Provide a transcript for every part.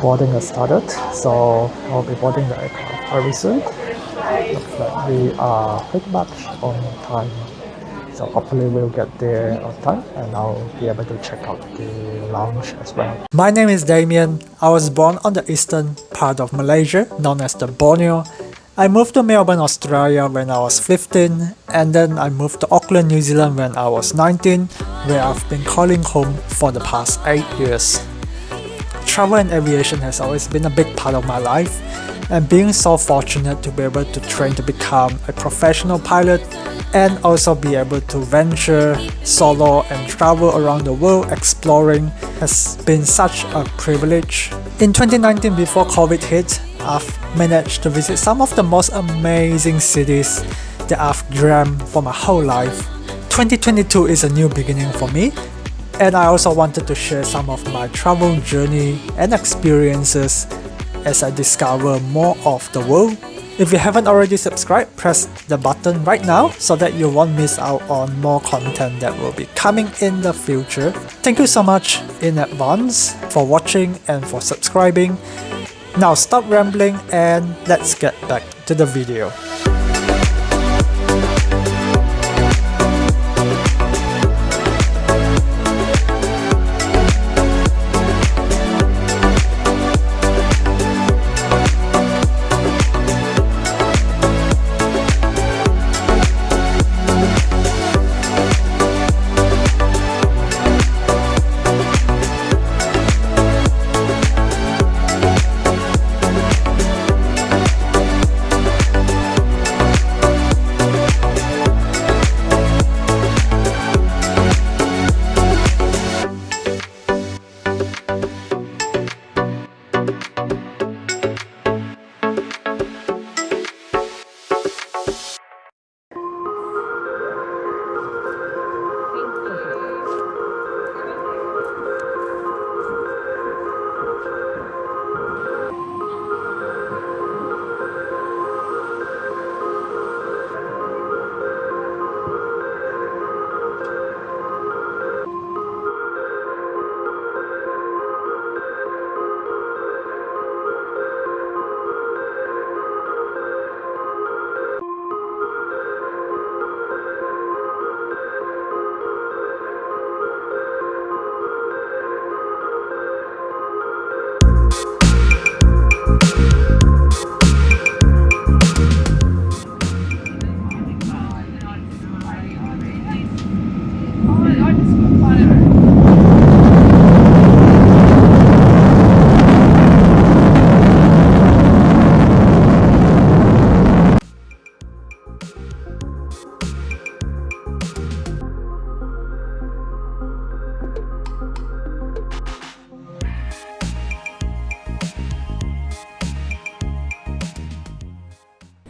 boarding has started, so I'll be boarding the aircraft very soon. Looks like we are pretty much on time, so hopefully we'll get there on time and I'll be able to check out the lounge as well. My name is Damien. I was born on the eastern part of Malaysia, known as the Borneo. I moved to Melbourne, Australia when I was 15, and then I moved to Auckland, New Zealand when I was 19, where I've been calling home for the past 8 years. Travel and aviation has always been a big part of my life, and being so fortunate to be able to train to become a professional pilot and also be able to venture solo and travel around the world exploring has been such a privilege. In 2019, before COVID hit, I've managed to visit some of the most amazing cities that I've dreamt for my whole life. 2022 is a new beginning for me, and I also wanted to share some of my travel journey and experiences as I discover more of the world. If you haven't already subscribed, press the button right now so that you won't miss out on more content that will be coming in the future. Thank you so much in advance for watching and for subscribing. Now stop rambling and let's get back to the video.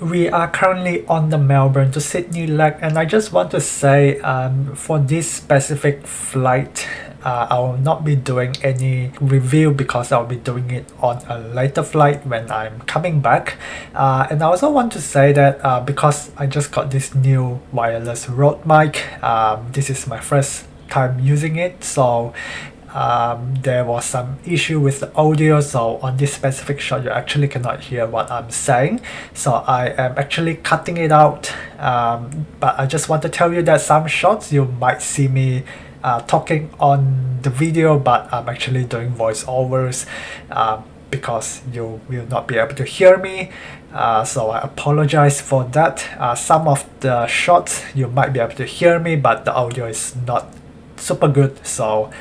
We are currently on the Melbourne to Sydney leg, and I just want to say for this specific flight, I will not be doing any review because I'll be doing it on a later flight when I'm coming back. And I also want to say that because I just got this new wireless Rode mic, this is my first time using it, so there was some issue with the audio, so on this specific shot you actually cannot hear what I'm saying, so I am actually cutting it out, but I just want to tell you that some shots you might see me talking on the video, but I'm actually doing voiceovers because you will not be able to hear me, so I apologize for that. Some of the shots you might be able to hear me, but the audio is not super good, so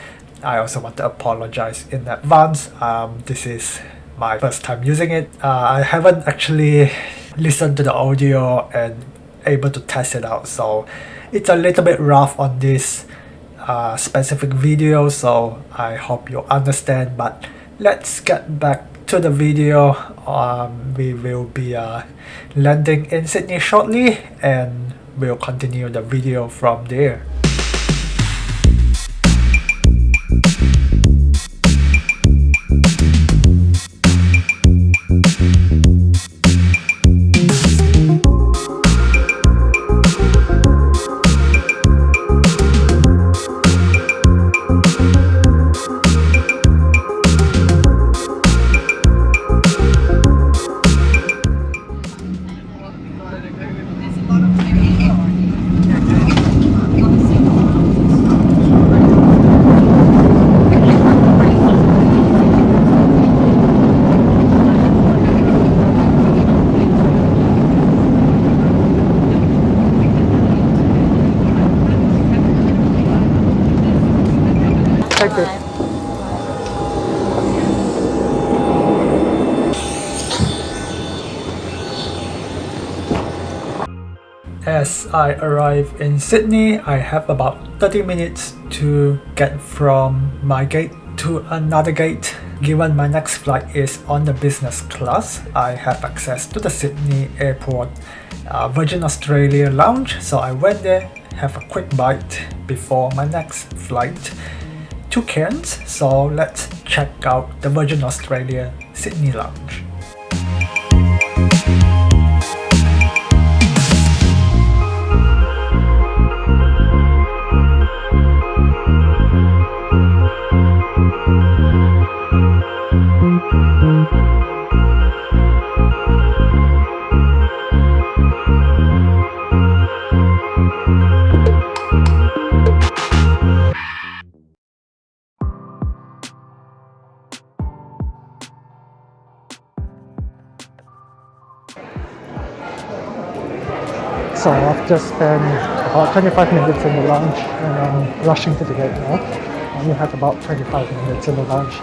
I also want to apologize in advance. This is my first time using it. I haven't actually listened to the audio and able to test it out, so it's a little bit rough on this specific video, so I hope you understand. But let's get back to the video. We will be landing in Sydney shortly and we'll continue the video from there. As I arrive in Sydney, I have about 30 minutes to get from my gate to another gate. Given my next flight is on the business class, I have access to the Sydney Airport Virgin Australia lounge, so I went there, have a quick bite before my next flight to Cairns. So let's check out the Virgin Australia Sydney lounge. So I've just spent about 25 minutes in the lounge and I'm rushing to the gate now. I only have about 25 minutes in the lounge.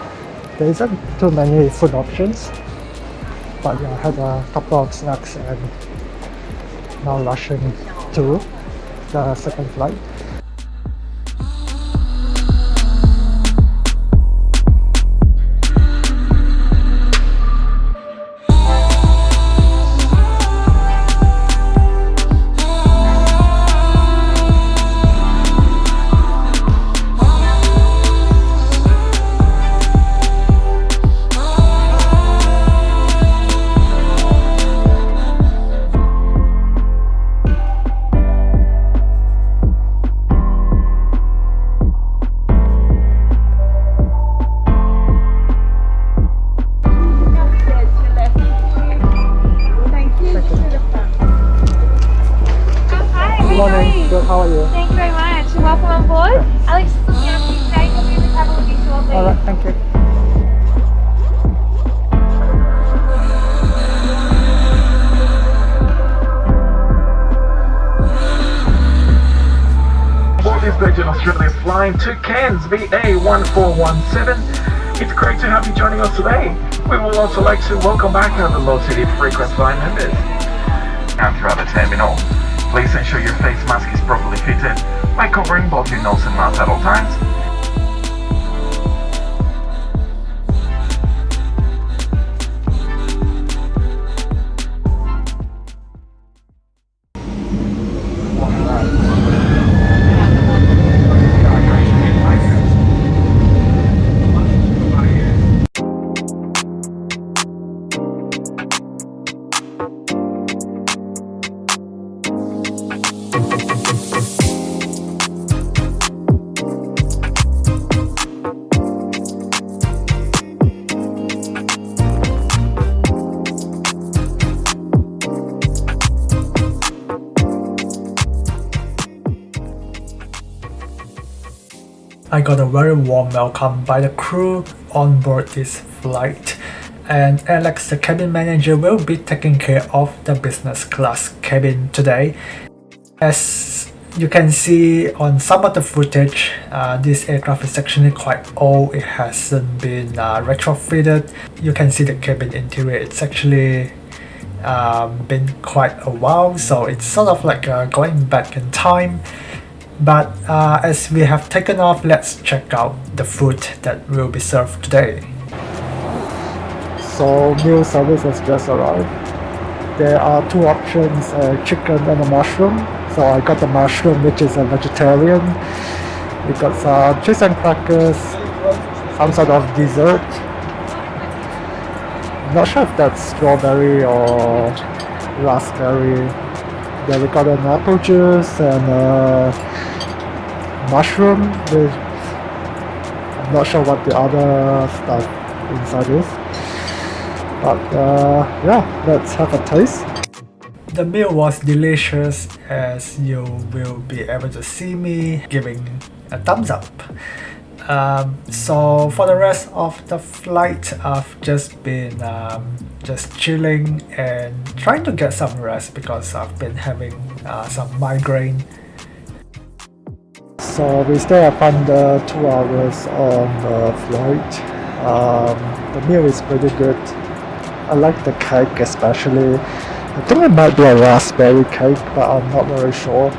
There isn't too many food options, but yeah, I had a couple of snacks and now rushing to the second flight. Good, how are you? Thank you very much. Welcome on board. Alex is looking after you today. He'll be in the cabin with you shortly. Alright, thank you. Board is Virgin Australia flying to Cairns VA1417. It's great to have you joining us today. We would also like to welcome back our Velocity frequent flying members. And throughout the terminal, please ensure your face mask is properly fitted by covering both your nose and mouth at all times. I got a very warm welcome by the crew on board this flight, and Alex, the cabin manager, will be taking care of the business class cabin today. As you can see on some of the footage, this aircraft is actually quite old. It hasn't been retrofitted. You can see the cabin interior. It's actually been quite a while, so it's sort of like going back in time. But as we have taken off, let's check out the food that will be served today. So meal service has just arrived. There are two options, a chicken and a mushroom. So I got the mushroom, which is a vegetarian. We got some cheese and crackers, some sort of dessert. I'm not sure if that's strawberry or raspberry. Then we got an apple juice and mushroom. I'm not sure what the other stuff inside is. But yeah, let's have a taste. The meal was delicious, as you will be able to see me giving a thumbs up. So for the rest of the flight, I've just been just chilling and trying to get some rest because I've been having some migraine. So we stay up under 2 hours on the flight. The meal is pretty good. I like the cake especially. I think it might be a raspberry cake, but I'm not very sure.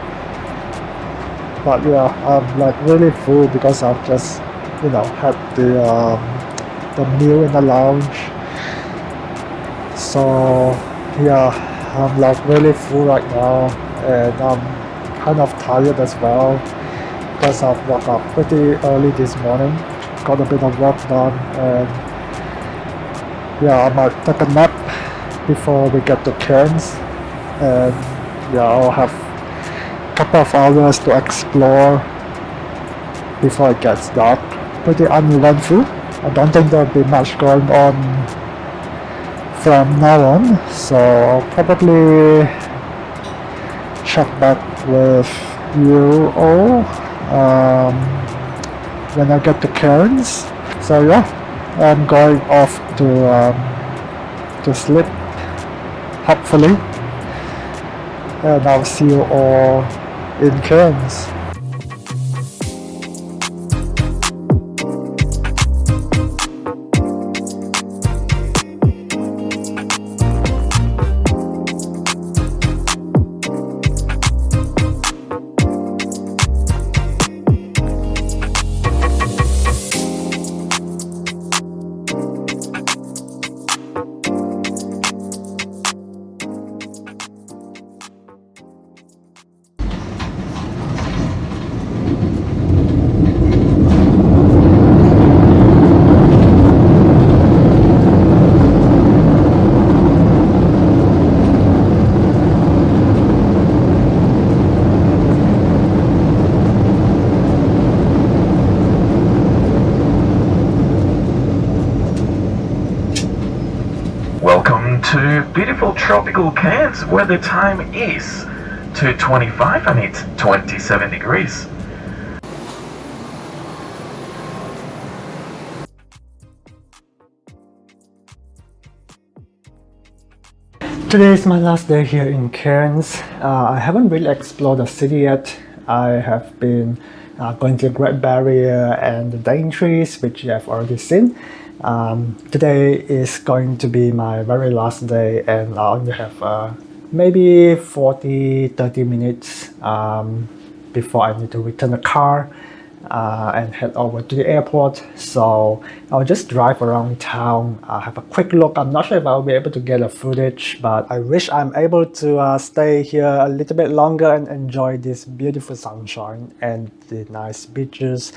But yeah, I'm like really full because I've just, had the meal in the lounge. So yeah, I'm like really full right now, and I'm kind of tired as well because I've woke up pretty early this morning, got a bit of work done, and yeah, I might take a nap before we get to Cairns, and yeah, I'll have a couple of hours to explore before it gets dark. Pretty uneventful. I don't think there'll be much going on from now on, so I'll probably check back with you all when I get to Cairns. So yeah, I'm going off to sleep, hopefully, and I'll see you all in Cairns. Welcome to beautiful tropical Cairns, where the time is 2:25 and it's 27 degrees. Today is my last day here in Cairns. I haven't really explored the city yet. I have been going to the Great Barrier and the Daintree, which you have already seen. Today is going to be my very last day, and I only have maybe 40-30 minutes before I need to return the car and head over to the airport. So I'll just drive around town, have a quick look. I'm not sure if I'll be able to get a footage, but I wish I'm able to stay here a little bit longer and enjoy this beautiful sunshine and the nice beaches.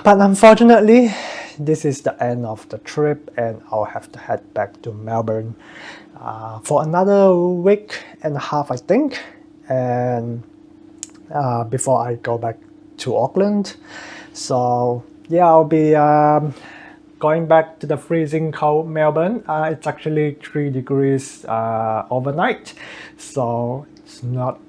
But unfortunately, this is the end of the trip, and I'll have to head back to Melbourne for another week and a half, I think, and before I go back to Auckland. So yeah, I'll be going back to the freezing cold Melbourne. It's actually 3 degrees overnight, so it's not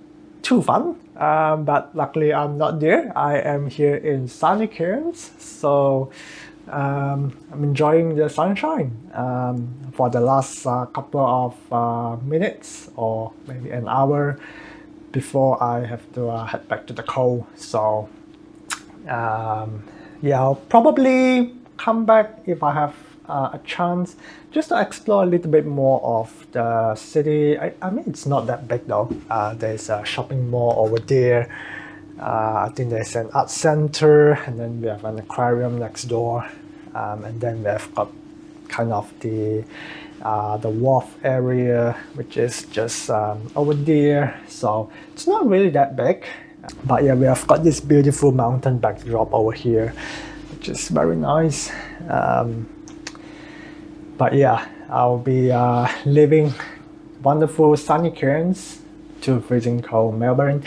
too fun. But luckily I'm not there. I am here in sunny Cairns, so I'm enjoying the sunshine for the last couple of minutes or maybe an hour before I have to head back to the cold. So yeah, I'll probably come back if I have a chance, just to explore a little bit more of the city. I mean, it's not that big though. There's a shopping mall over there. I think there's an art center, and then we have an aquarium next door, and then we have got kind of the wharf area, which is just over there. So it's not really that big, but yeah, we have got this beautiful mountain backdrop over here, which is very nice. But yeah, I'll be leaving wonderful sunny Cairns to freezing cold Melbourne.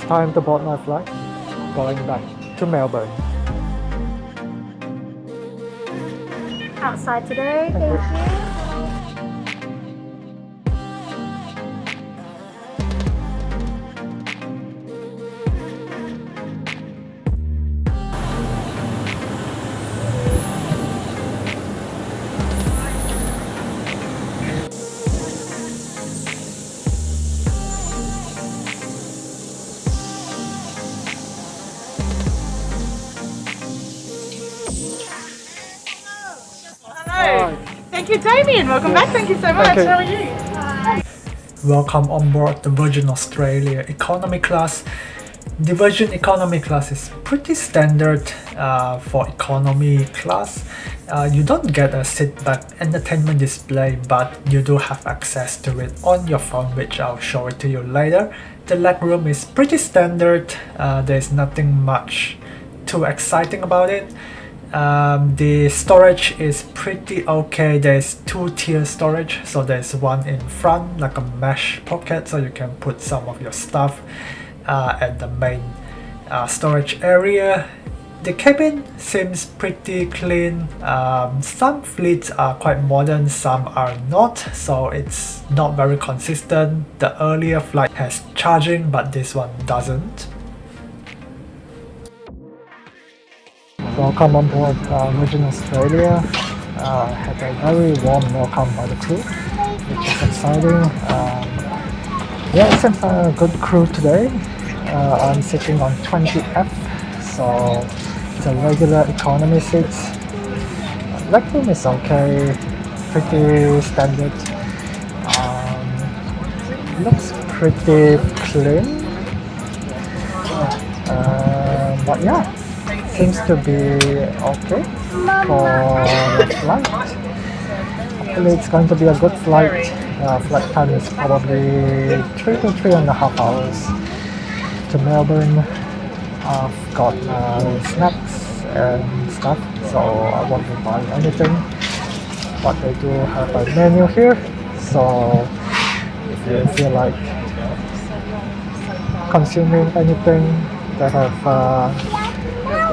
time to board my flight, going back to Melbourne. Outside today, thank you. Thank you, Damien. Welcome back. Thank you so much. Thank you. How are you? Welcome on board the Virgin Australia economy class. The Virgin economy class is pretty standard for economy class. You don't get a sit-back entertainment display, but you do have access to it on your phone, which I'll show it to you later. The legroom is pretty standard. There's nothing much too exciting about it. The storage is pretty okay. There's two-tier storage, so there's one in front like a mesh pocket, so you can put some of your stuff at the main storage area. The cabin seems pretty clean. Some fleets are quite modern, some are not, so it's not very consistent. The earlier flight has charging, but this one doesn't. Welcome on board Virgin Australia. Had a very warm welcome by the crew, which is exciting. Yeah, it seems a good crew today. I'm sitting on 20F, so it's a regular economy seat. Legroom is okay, pretty standard. Looks pretty clean. But yeah, seems to be okay for the flight. Hopefully it's going to be a good flight. Flight time is probably 3 to 3.5 hours to Melbourne. I've got snacks and stuff, so I won't be buying anything, but they do have a menu here, so if you feel like consuming anything, they have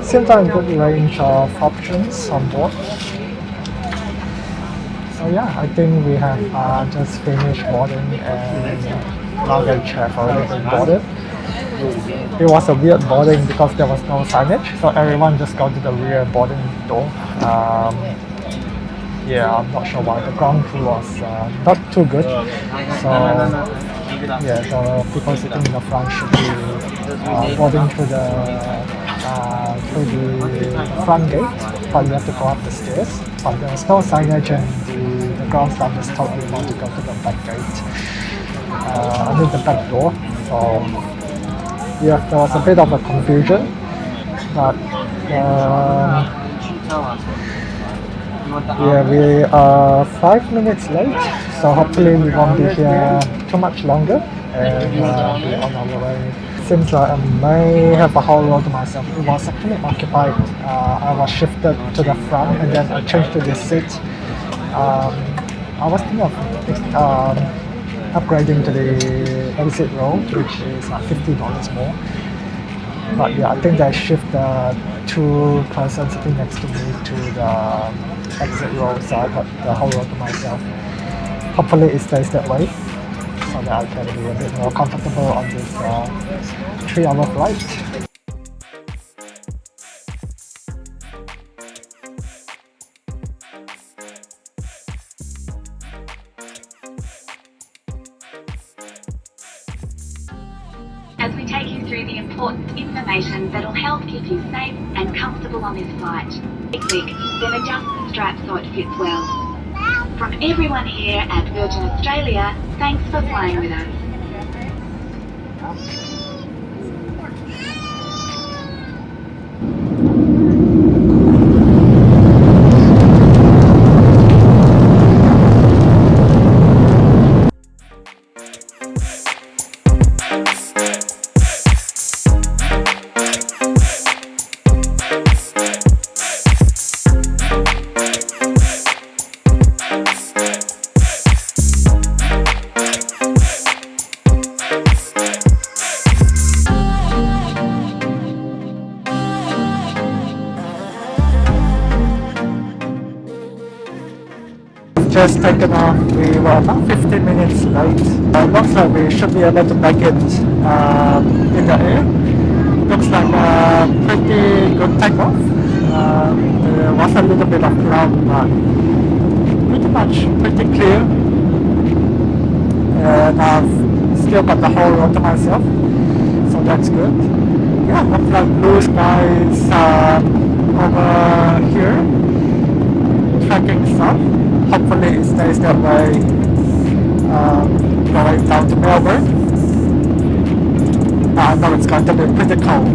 seems like a good range of options on board. So yeah, I think we have just finished boarding and luggage have already been boarded. It was a weird boarding because there was no signage, so everyone just got to the rear boarding door. Yeah, I'm not sure why. The ground crew was not too good, so yeah, the people sitting in the front should be boarding through the front gate, but you have to go up the stairs. But there was no signage, and the ground staff just told me not to go to the back gate, the back door. So yeah, there was a bit of a confusion, but yeah, we are 5 minutes late, so hopefully we won't be here too much longer and be on our way. Seems like I may have a whole row to myself. It was actually occupied. I was shifted to the front and then I changed to this seat. I was thinking of upgrading to the exit row, which is $50 more. But yeah, I think they shift the two persons sitting next to me to the exit row, so I got the whole row to myself. Hopefully it stays that way, so that I can be a bit more comfortable on this 3-hour flight. As we take you through the important information that'll help keep you safe and comfortable on this flight. Quick, then adjust the strap so it fits well. From everyone here at Virgin Australia, thanks for flying with us. just taken off. We were about 15 minutes late. Looks like we should be able to make it in the air. Looks like a pretty good takeoff. There was a little bit of cloud, but pretty clear. And I've still got the whole road to myself, so that's good. Yeah, looks like blue skies over here, tracking south. Hopefully it stays that way going down to Melbourne. I know it's going to be pretty cold.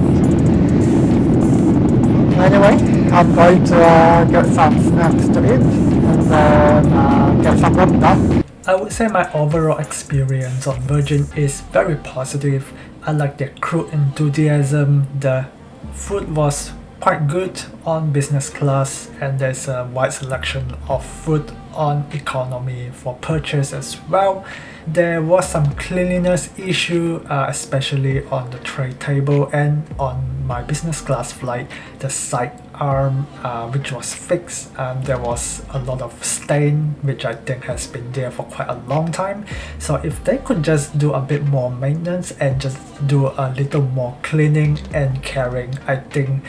Anyway, I'm going to get some snacks to eat and then get some work done. I would say my overall experience on Virgin is very positive. I like their crew enthusiasm. The food was quite good on business class, and there's a wide selection of food on economy for purchase as well. There was some cleanliness issue, especially on the tray table, and on my business class flight, the side arm which was fixed, there was a lot of stain which I think has been there for quite a long time. So if they could just do a bit more maintenance and just do a little more cleaning and caring, I think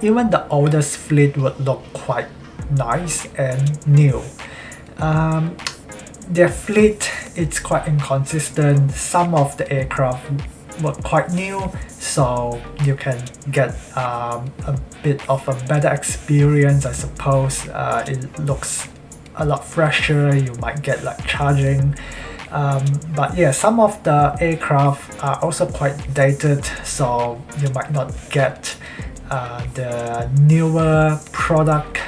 even the oldest fleet would look quite nice and new. Their fleet, it's quite inconsistent. Some of the aircraft were quite new, so you can get a bit of a better experience, I suppose. It looks a lot fresher. You might get like charging, but yeah, some of the aircraft are also quite dated, so you might not get the newer product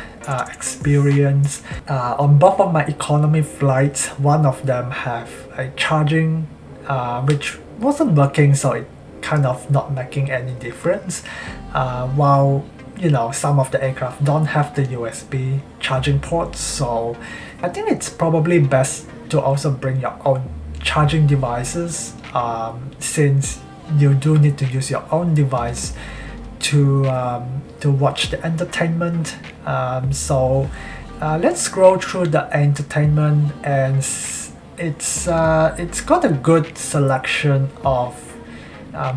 experience. On both of my economy flights, one of them have a charging which wasn't working, so it kind of not making any difference, while some of the aircraft don't have the USB charging ports. So I think it's probably best to also bring your own charging devices, since you do need to use your own device to watch the entertainment. So let's scroll through the entertainment, and it's got a good selection of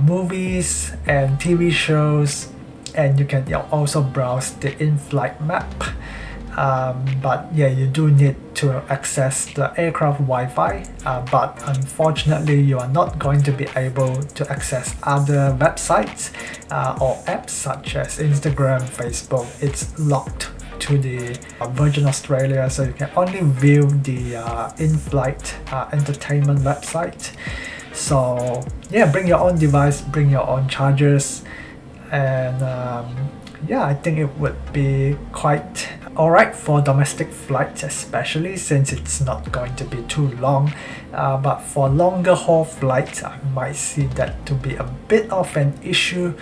movies and TV shows, and you can also browse the in-flight map. But yeah, you do need to access the aircraft Wi-Fi, but unfortunately you are not going to be able to access other websites or apps such as Instagram, Facebook. It's locked to the Virgin Australia, so you can only view the in-flight entertainment website. So yeah, bring your own device, bring your own chargers, and yeah, I think it would be quite alright for domestic flights, especially since it's not going to be too long. But for longer haul flights, I might see that to be a bit of an issue.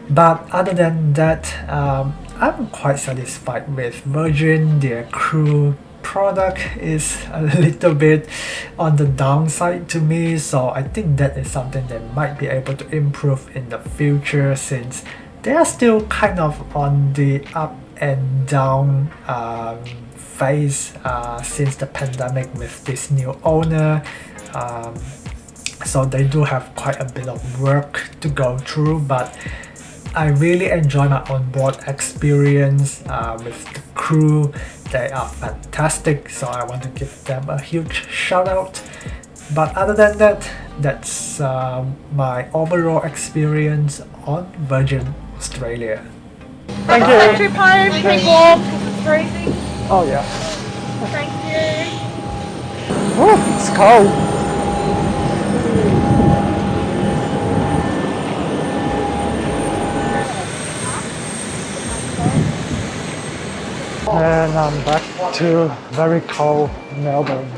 But other than that, I'm quite satisfied with Virgin. Their crew product is a little bit on the downside to me, so I think that is something they might be able to improve in the future, since they are still kind of on the up and down phase since the pandemic with this new owner. So they do have quite a bit of work to go through, but I really enjoy my onboard experience with the crew. They are fantastic, so I want to give them a huge shout out. But other than that, that's my overall experience on Virgin Australia. Thank you. Safe trip home. Keep warm because it's freezing. Oh yeah. Thank you. Oh, it's cold. And I'm back to very cold Melbourne.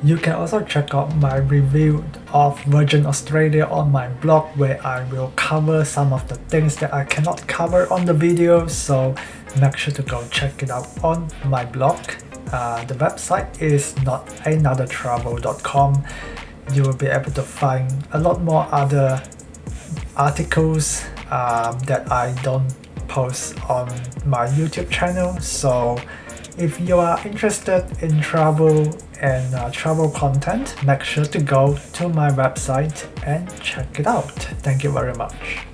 You can also check out my review of Virgin Australia on my blog, where I will cover some of the things that I cannot cover on the video, so make sure to go check it out on my blog. The website is notanothertravel.com. You will be able to find a lot more other articles that I don't posts on my YouTube channel. So if you are interested in travel and travel content, make sure to go to my website and check it out. Thank you very much.